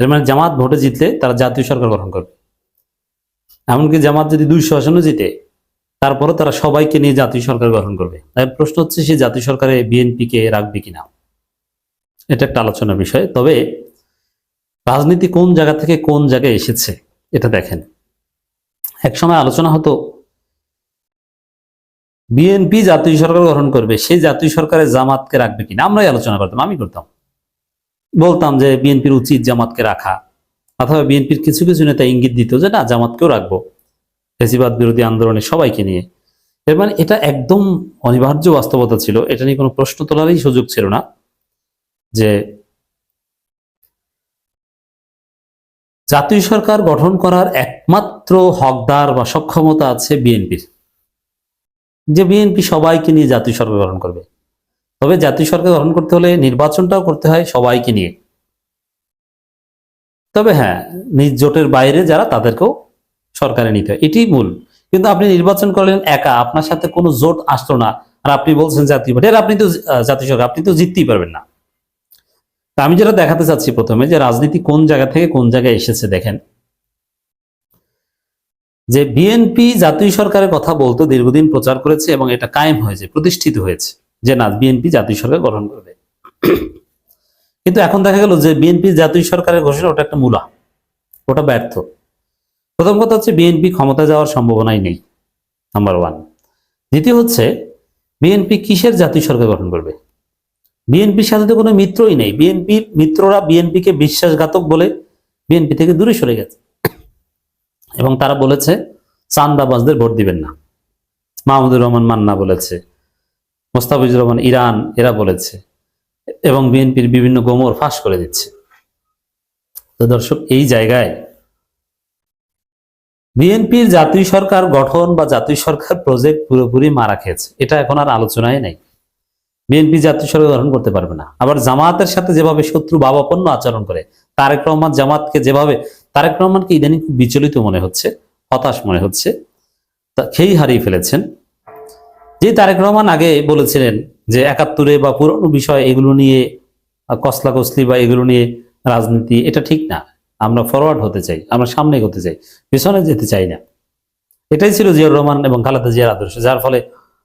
এর মানে জামাত ভোটে জিতলে তারা জাতীয় সরকার গঠন করবে। এমনকি জামাত যদি 200 আসনে জিতে তারপরে তারা সবাইকে নিয়ে জাতীয় সরকার গঠন করবে। তাই প্রশ্ন হচ্ছে সেই জাতীয় সরকারে বিএনপিকে রাখবে কিনা, এটা একটা আলোচনার বিষয়। তবে রাজনীতি কোন জায়গা থেকে কোন জায়গায় এসেছে এটা দেখেন। একসময় আলোচনা হতো বিএনপি জাতীয় সরকার গঠন করবে, সেই জাতীয় সরকারে জামাতকে রাখবে কিনা। আমরাই আলোচনা করতাম, আমি করতাম, বলতাম যে বিএনপির উচিত জামাতকে রাখা, অথবা বিএনপির কিছু কিছু নেতা ইঙ্গিত দিত যে না জামাতকেও রাখবো ফ্যাসিবাদ বিরোধী আন্দোলনে সবাইকে নিয়ে। এর মানে এটা একদম অনিবার্য বাস্তবতা ছিল, এটা নিয়ে কোনো প্রশ্ন তোলারই সুযোগ ছিল না যে জাতীয় সরকার গঠন করার একমাত্র হকদার বা সক্ষমতা আছে বিএনপির, যে বিএনপি সবাইকে নিয়ে জাতীয় সরকার গঠন করবে। তবে জাতীয় সরকার গঠন করতে হলে নির্বাচনটাও করতে হয় সবাইকে নিয়ে। তবে হ্যাঁ, নিজ জোটের বাইরে যারা তাদেরকেও সরকারে নিতে হয়, এটি মূল। কিন্তু আপনি নির্বাচন করলেন একা, আপনার সাথে কোনো জোট আসলো না, আর আপনি বলছেন জাতীয় পার্টি, আর আপনি তো জাতীয় সরকার, আপনি তো জিততেই পারবেন না। আমি যেটা দেখাতে চাচ্ছি প্রথমে, যে রাজনীতি কোন জায়গা থেকে কোন জায়গায় এসেছে দেখেন। যে বিএনপি জাতীয় সরকারের কথা বলতো, দীর্ঘদিন প্রচার করেছে এবং এটা কায়েম হয়েছে, প্রতিষ্ঠিত হয়েছে যে না বিএনপি জাতীয় সরকার গঠন করবে। কিন্তু এখন দেখা গেল যে বিএনপি জাতীয় সরকারের ঘোষণা ওটা একটা মূলা, ওটা ব্যর্থ। প্রথম কথা হচ্ছে বিএনপি ক্ষমতা যাওয়ার সম্ভাবনাই নেই, নাম্বার ওয়ান। দ্বিতীয় হচ্ছে বিএনপি কিসের জাতীয় সরকার গঠন করবে? বিএনপির সাথে তো কোনো মিত্রই নেই। বিএনপির মিত্ররা বিএনপিকে বিশ্বাসঘাতক বলে বিএনপি থেকে দূরে সরে গেছে এবং তারা বলেছে চান্দাবাজদের ভোট দিবেন না। মাহমুদুর রহমান মান্না বলেছে, মোস্তাফিজুর রহমান ইরান এরা বলেছে, এবং বিএনপির বিভিন্ন গোমর ফাঁস করে দিচ্ছে। তো দর্শক, এই জায়গায় বিএনপির জাতীয় সরকার গঠন বা জাতীয় সরকার প্রজেক্ট পুরোপুরি মারা খেয়েছে, এটা এখন আর আলোচনায় নাই। বিএনপি জাতীয় সরকার গঠন করতে পারবে না। আবার জামাতের সাথে যেভাবে শত্রু ভাবাপন্ন আচরণ করে, তারেক রহমান জামাতকে যেভাবে, তারেক রহমানকে ইদানিং খুব বিচলিত মনে হচ্ছে, হতাশ মনে হচ্ছে, খেই হারিয়ে ফেলেছেন। যে তারেক রহমান আগে বলেছিলেন যে 71-এ বা পুরনো বিষয় এগুলো নিয়ে কসলা কসলি বা এগুলো নিয়ে রাজনীতি, এটা ঠিক না। আমরা ফরওয়ার্ড হতে চাই, আমরা সামনে এগোতে চাই, পেছনে যেতে চাই না। এটাই ছিল জিয়াউর রহমান এবং খালেদা জিয়ার আদর্শ, যার ফলে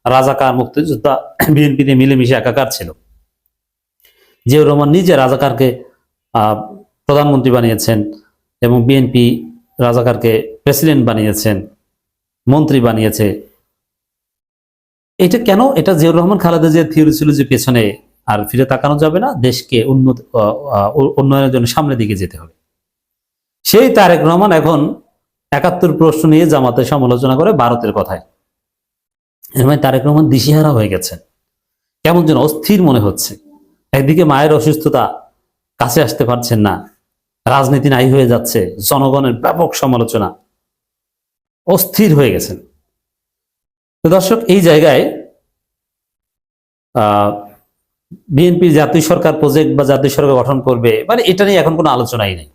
রাজাকার মুক্তিযোদ্ধা বিএনপিতে মিলেমিশে একাকার ছিল। জিয়াউর রহমান নিজে রাজাকারকে প্রধানমন্ত্রী বানিয়েছেন এবং বিএনপি রাজাকারকে প্রেসিডেন্ট বানিয়েছেন, মন্ত্রী বানিয়েছে। এটা কেন? এটা জিয়াউর রহমান খালেদা জিয়ার থিওরি ছিল যে পেছনে আর ফিরে তাকানো যাবে না, দেশকে উন্নয়নের জন্য সামনের দিকে যেতে হবে। সেই তারেক রহমান এখন 71 প্রশ্ন নিয়ে জামাতের সমালোচনা করে ভারতের কথায়। এর মানে তারেক রহমান দিশেহারা হয়ে গেছেন, কেমন যেন অস্থির মনে হচ্ছে। একদিকে মায়ের অসুস্থতা, কাছে আসতে পারছেন না, রাজনীতি নাই হয়ে যাচ্ছে, জনগণের ব্যাপক সমালোচনা, অস্থির হয়ে গেছেন। তো দর্শক, এই জায়গায় বিএনপি জাতীয় সরকার প্রজেক্ট বা জাতীয় সরকার গঠন করবে, মানে এটা নিয়ে এখন কোনো আলোচনাই নেই।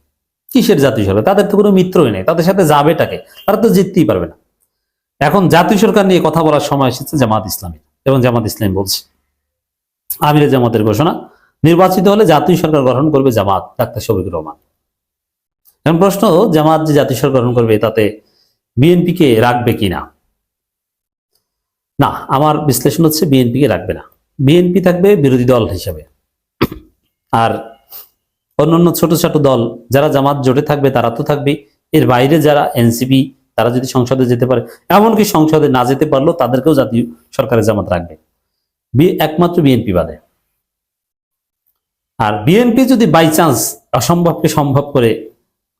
কিসের জাতীয় সরকার? তাদের তো কোনো মিত্রই নেই, তাদের সাথে যাবেটাকে, তারা তো জিততেই পারবে না। এখন জাতীয় সরকার নিয়ে কথা বলার সময় এসেছে জামাত ইসলামী, এবং জামাত ইসলামী বলছে, আমিরে জামাতের ঘোষণা, নির্বাচিত হলে জাতীয় সরকার গঠন করবে জামাত, ডাক্তার শফিকুর রহমান। এখন প্রশ্ন, জামাত যে জাতীয় সরকার গঠন করবে তাতে বিএনপিকে রাখবে কিনা? না, আমার বিশ্লেষণ হচ্ছে বিএনপিকে রাখবে না। বিএনপি থাকবে বিরোধী দল হিসাবে, আর অন্যান্য ছোট ছোট দল যারা জামাত জোটে থাকবে তারা তো থাকবে, এর বাইরে যারা এনসিপি তারা যদি সংসদে যেতে পারে, এমনকি সংসদে না যেতে পারলেও তাদেরকেও জাতীয় সরকারের জামাত রাখবে, একমাত্র বিএনপি বাদে। আর বিএনপি যদি বাই চান্স অসম্ভবকে সম্ভব করে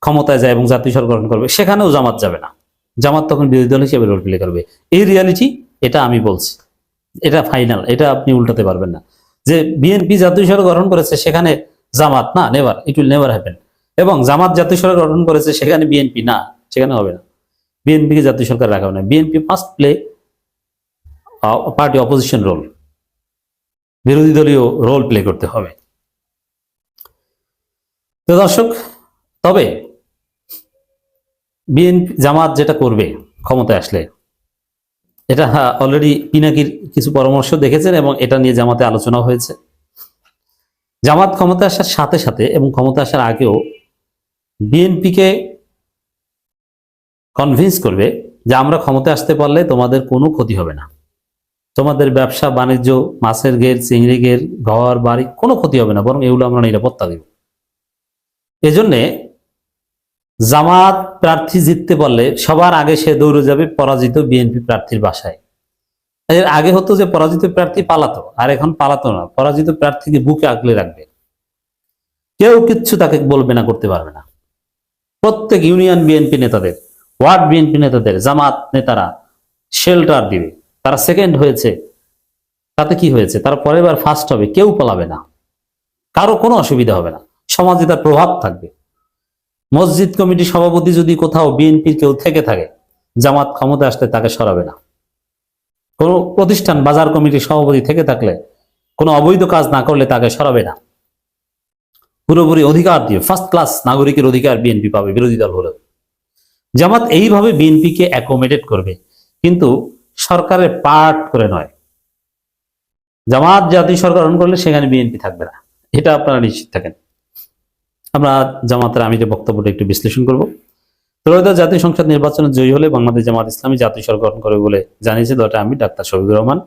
ক্ষমতায় যায় এবং জাতীয় সরকার গঠন করবে, সেখানেও জামাত যাবে না, জামাত তখন বিরোধী দল হিসেবে রোল প্লে করবে। এই রিয়ালিটি, এটা আমি বলছি, এটা ফাইনাল, এটা আপনি উল্টাতে পারবেন না। যে বিএনপি জাতীয় সরকার গঠন করেছে সেখানে জামাত না, never, it will never happen. এবং জামাত জাতীয় সরকার গঠন করেছে সেখানে বিএনপি না, সেখানে হবে না। বিএনপিকে জাতীয় সরকার রাখা হবে না। BNP must play party opposition role, বিরোধী দলীয় রোল প্লে করতে হবে। তো দর্শক, তবে বিএনপি জামাত যেটা করবে ক্ষমতায় আসলে, এটা অলরেডি পিনাকির কিছু পরামর্শ দেখেছেন এবং এটা নিয়ে জামাতে আলোচনা হয়েছে। জামাত ক্ষমতা আসার সাথে সাথে এবং ক্ষমতা আসার আগেও বিএনপিকে কনভিন্স করবে যে আমরা ক্ষমতায় আসতে পারলে তোমাদের কোনো ক্ষতি হবে না, তোমাদের ব্যবসা বাণিজ্য, মাছের ঘের, চিংড়ি ঘের, ঘর বাড়ি কোনো ক্ষতি হবে না, বরং এগুলো আমরা নিরাপত্তা দেব। এজন্যে জামাত প্রার্থী জিততে পারলে সবার আগে সে দৌড়ে যাবে পরাজিত বিএনপি প্রার্থীর বাসায়। এর আগে হতো যে পরাজিত প্রার্থী পালাতো, আর এখন পালাতো না, পরাজিত প্রার্থীকে বুকে আগলে রাখবে, কেউ কিচ্ছু তাকে বলবে না, করতে পারবে না। প্রত্যেক ইউনিয়ন বিএনপি নেতাদের, ওয়ার্ড বিএনপি নেতাদের জামাত নেতারা শেল্টার দিবে। তারা সেকেন্ড হয়েছে, তাতে কি হয়েছে, তারা পরের বার ফার্স্ট হবে, কেউ পালাবে না, কারো কোনো অসুবিধা হবে না, সমাজে তার প্রভাব থাকবে। মসজিদ কমিটি সভাপতি যদি কোথাও বিএনপির কেউ থেকে থাকে, জামাত ক্ষমতা আসলে তাকে সরাবে না। কোনো প্রতিষ্ঠান বাজার কমিটির সভাপতি থেকে থাকলে, কোনো অবৈধ কাজ না করলে তাকে সরাবে না। পুরোপুরি অধিকার দিয়ে ফার্স্ট ক্লাস নাগরিকের অধিকার বিএনপি পাবে, বিরোধী দল হলেও। জামাত এইভাবে বিএনপিকে অ্যাকোমোডেট করবে, কিন্তু সরকারের পার্ট করে নয়। জামাত জাতীয় সরকার গঠন করলে সেখানে বিএনপি থাকবে না, এটা আপনারা নিশ্চিত থাকেন। আমরা জামাতের আমিরের বক্তব্যটা একটু বিশ্লেষণ করব। ত্রয়োদশ জাতীয় সংসদ নির্বাচনে জয়ী হলে বাংলাদেশ জামাত ইসলামী জাতীয় সরকার গঠন করবে বলে জানিয়েছে দলটির আমির ডাক্তার শফিকুর রহমান।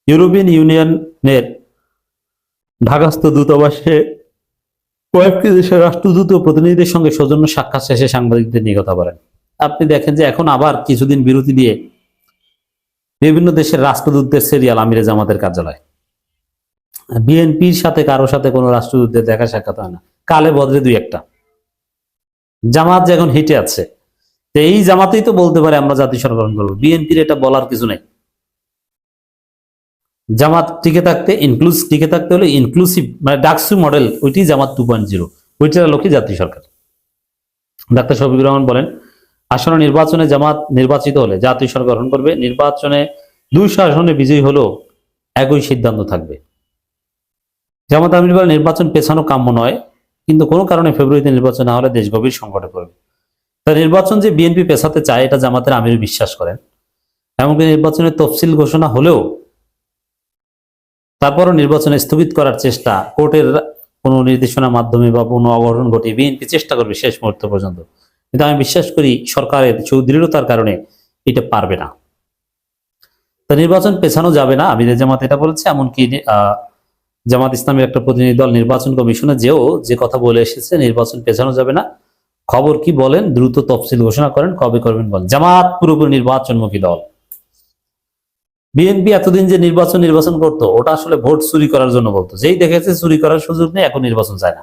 ইউরোপিয়ান ইউনিয়নের ঢাকাস্থ দূতাবাসে কয়েকটি দেশের রাষ্ট্রদূত ও প্রতিনিধিদের সঙ্গে সৌজন্য সাক্ষাৎ শেষে সাংবাদিকদের নিয়ে কথা বলেন। আপনি দেখেন যে এখন আবার কিছুদিন বিরতি দিয়ে বিভিন্ন দেশের রাষ্ট্রদূতদের সিরিয়াল আমিরে জামাতের কার্যালয়। বিএনপির সাথে কারোর সাথে কোনো রাষ্ট্রদূতদের দেখা সাক্ষাৎ হয় না, কালে বদলে দুই একটা। জামাত যে এখন হিটে আছে, এই জামাতেই তো বলতে পারে আমরা জাতীয় সরকার গঠন করবো, বিএনপির এটা বলার কিছু নেই। জামাত টিকে থাকতে হলে ইনক্লুসিভ মানে ডাকসু মডেল, ওইটি জামাত 2.0, ওইটার লক্ষ্যে জাতীয় সরকার। ডাক্তার শফিকুর রহমান বলেন, আসন্ন নির্বাচনে জামাত নির্বাচিত হলে জাতীয় সরকার গঠন করবে। নির্বাচনে 200 আসনে বিজয়ী হলেও একই সিদ্ধান্ত থাকবে। জামাত আমির বলেন, নির্বাচন পেছানো কাম্য নয়, কিন্তু কোনো কারণে ফেব্রুয়ারিতে নির্বাচন না হলে দেশ গভীর সংকটে পড়বে। তাই নির্বাচন যে বিএনপি পেছাতে চায় এটা জামাতের আমির বিশ্বাস করেন। এমনকি নির্বাচনের তফসিল ঘোষণা হলেও তারপরও নির্বাচন স্থগিত করার চেষ্টা, কোর্টের কোনো নির্দেশনার মাধ্যমে বা কোনো অঘটন ঘটিয়ে বিএনপি চেষ্টা করবে শেষ মুহূর্ত পর্যন্ত। কিন্তু আমি বিশ্বাস করি সরকারের সুদৃঢ়তার কারণে এটা পারবে না। তা নির্বাচন পেছানো যাবে না, আমির জামাত এটা বলেছে। এমনকি জামাত ইসলামের একটা প্রতিনিধি দল নির্বাচন কমিশনে যেও যে কথা বলে এসেছে, নির্বাচন পেছানো যাবে না। খবর কি বলেন, দ্রুত তফসিল ঘোষণা করেন, কবে করবেন বলেন। জামাত পুরোপুরি নির্বাচনমুখী দল। বিএনপি এতদিন যে নির্বাচন করতো, ওটা আসলে ভোট চুরি করার জন্য বলতো, যেই দেখেছে চুরি করার সুযোগ নেই, এখন নির্বাচন চায় না।